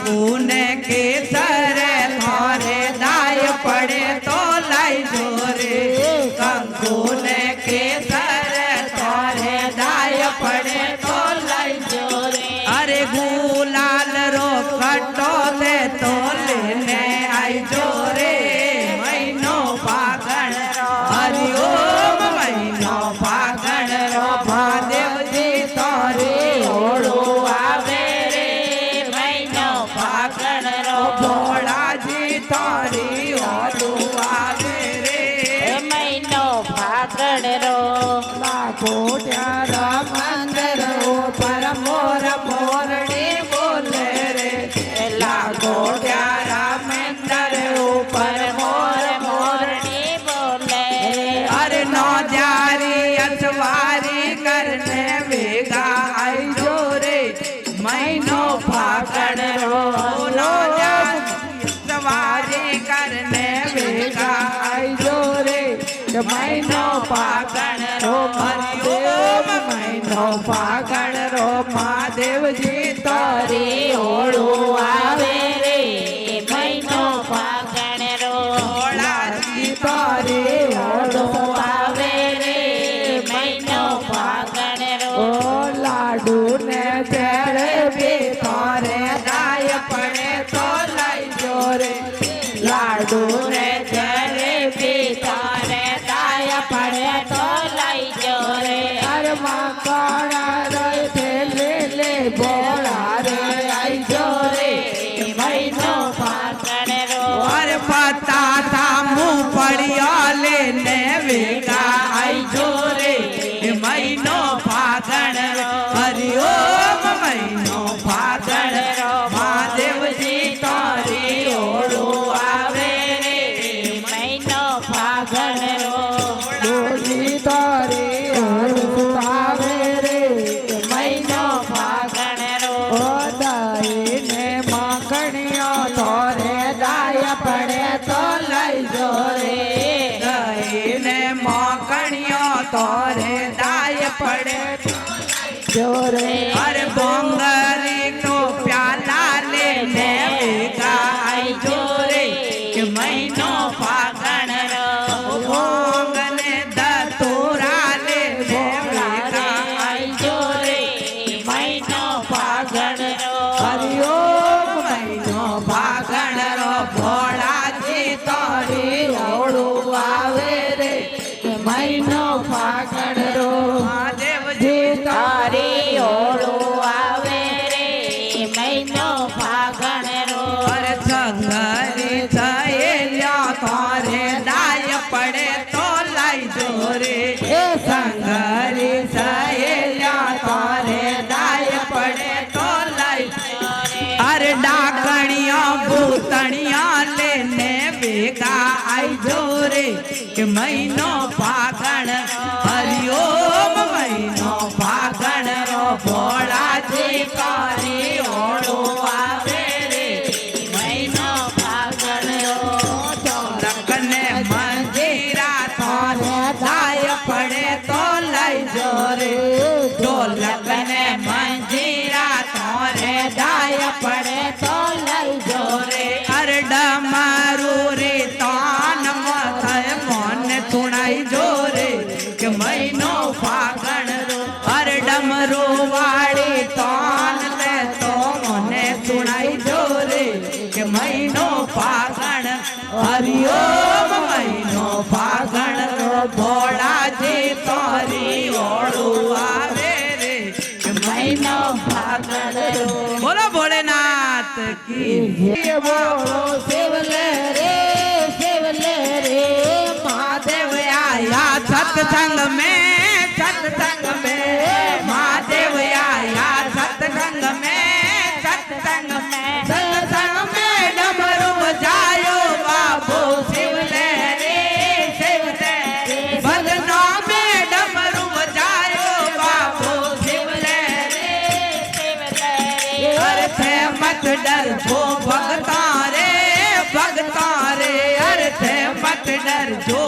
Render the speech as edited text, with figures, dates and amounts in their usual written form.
કંકુ ને કેસર થોરે દાય પડે તો લઈ જોરે કંકુ ને કેસર થોરે દાય પડે તો લઈ જોરે અરે ગુલાલ રો કટો દે તો લેને આઈ જોરે મહિનો ફાગણ રો હરિઓમ મહિનો ફાગણ રો મહાદેવજી તારી ઓળું આવે રે મહિનો ફાગણ રો ભોળાજી તારી ઓળું આવે રે મહિનો ફાગણ રો લાખો ત્યારા મંદર ઉપર મોર મોરડી બોલે રે લાખો ત્યારા મંદર ઉપર મોર મોરડી બોલે અરે નો જારી અસવારી કરને વેગા આઈ જોરે મહિનો ફાગણ રો નો જારી સવારી કરને વેગા આઈ જોરે મહિનો ફાગણ રો હરિઓમ મહિનો ફાગણ રો મહાદેવજી તારી ઓળું આવે રે મહિનો ફાગણ રો ભોળાજી તારી ઓળું આવે રે મહિનો ફાગણ રો લાડુ ને તેરે બી તારે દાય પડે તો લઈ જોરે લાડુ ને તેરે બી તારે દાય પડે તો લઈ જોરે અરે માકડા રે થેલે લે ભોળા રે આઈ જોરે મહિનો ફાગણ રો અરે પતા થામું પડ્યા લે ને વેગા આઈ જોરે મહિનો ફાગણ હરિઓમ મહિનો ફાગણ મહાદેવજી તારી ઓળું આવે રે મહિનો ફાગણ રો ડોલી તારી ઓળું આવે રે મહિનો ફાગણ રો દાઈ ને માખણીઓ તોરે દાય પડે તો લઈ જોરે દાઈ ને માખણીઓ તોરે દાય પડે જોરે અરે બોંગરી તો પ્યાલા લે ને વેગા આઈ જોરે કે મહિનો ફાગણ રો ભોંગ ને દતોરા લે ને વેગા આઈ જોરે મહિનો ફાગણ રો હરિઓમ મહિનો ફાગણ રો ભોળાજી તારી ઓળું આવે રે મહિનો ફાગણ રો મહાદેવજી તારી ઓળું આવે રે મહિનો ફાગણ રો અરે સંગરી થયેલ્યા તારે દાય પડે તો લઈ જોરે સંગરી થયેલ્યા તારે દાય પડે તો લઈ અરે ડાકણિયા ભૂતણિયા લેને ભેગા આઈ જોરે કે મહિનો ફાગણ હરિઓમ મહિનો ફાગણ રો ભોળાજી તારી ઓળું આવે રે મહિનો ફાગણ રો લખને મંજીરા તારે દાય પડે તો લઈ જોરે ઢોલકને મંજીરા તારે દાય પડે તો લઈ જોરે અરે ડમરું રે તાન મથય મોન સુણાઈ જોરે કે મહિનો ફાગણ અરે ડમરો વાળી તાન લે તો મને સુણાઈ જોરે કે મહિનો ફાગણ હરિઓમ મહિનો ફાગણ ભોળાજી તારી ઓળું આવે રે કે મહિનો ફાગણ બોલો ભોળેનાથ કી બોલો સેવલે રે महादेव आया सत्संग में महादेव आया सत्संग में डमरू बजायो बाबू शिवले रे भजना में डमरू बजायो बाबू शिवले रे अर्थ मत डर भो भगता रे अर्थ मत डर जो